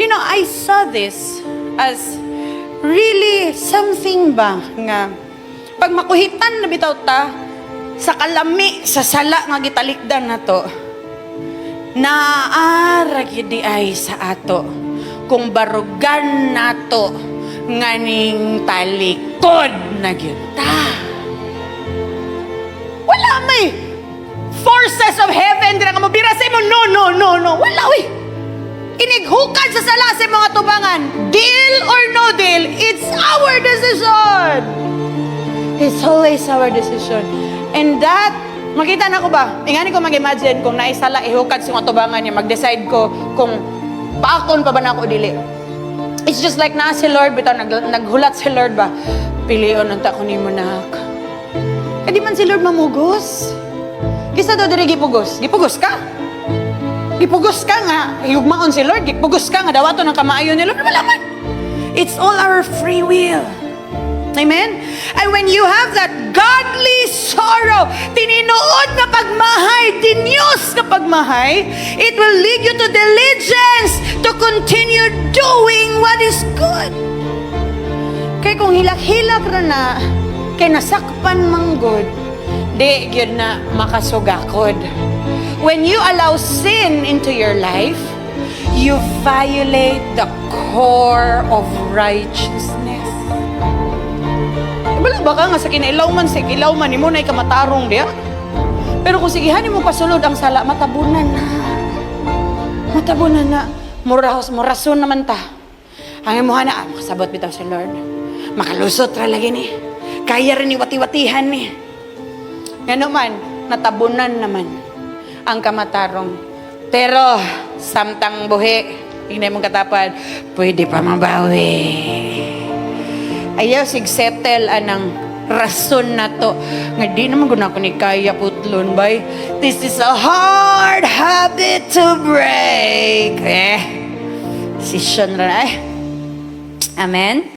I saw this as really something ba nga pag makuhitan na bitaw ta sa kalami sa sala nga gitalikdan nato, naara gyud ay sa ato kung barugan nato nganing talikod na gyud ta. Wala may forces of heaven dira nga mobira sa imo. No. Wala uy. Inighukad sa sala sa mga tubangan. Deal or no deal, it's our decision. It's always our decision. And that, makita na ko ba? Ingani ko mag-imagine kung naisala ihukad sa mga tubangan niya, mag-decide ko kung paakon pa ba na ako dili. It's just like na si Lord, bitaw naghulat si Lord ba? Pilion ang ta ko nimo nak. Kadi man si Lord mamugos. Kisa do diri gipugos. Gipugos ka? Gipugos ka nga, higugmaon si Lord, gipugos ka nga, dawato ng kamaayon ni Lord, wala man. It's all our free will. Amen? And when you have that godly sorrow, tininuod na pagmahay, tinyos na pagmahay, it will lead you to diligence to continue doing what is good. Kaya kung hilak-hilak na kay nasakpan manggod, di yun na makasugakod. When you allow sin into your life, you violate the core of righteousness. Wala ba ka nga sa kinailaw man ni mo na ikamatarong diya? Pero kung sigihan mo pasulod ang sala, matabunan na. Matabunan na. Murason naman ta. Ang imuha na, makasabot bitaw si Lord. Makalusot ra lagi ni. Kaya rin iwati-watihan ni. Nga man, natabunan naman ang kamatarong. Pero, samtang buhi, tingnan mong katapad, pwede pa mabawi. Ayaw sig-settle anang rason na to. Nga di naman guna ko ni kaya putlon, bay. This is a hard habit to break. Decision na. Amen?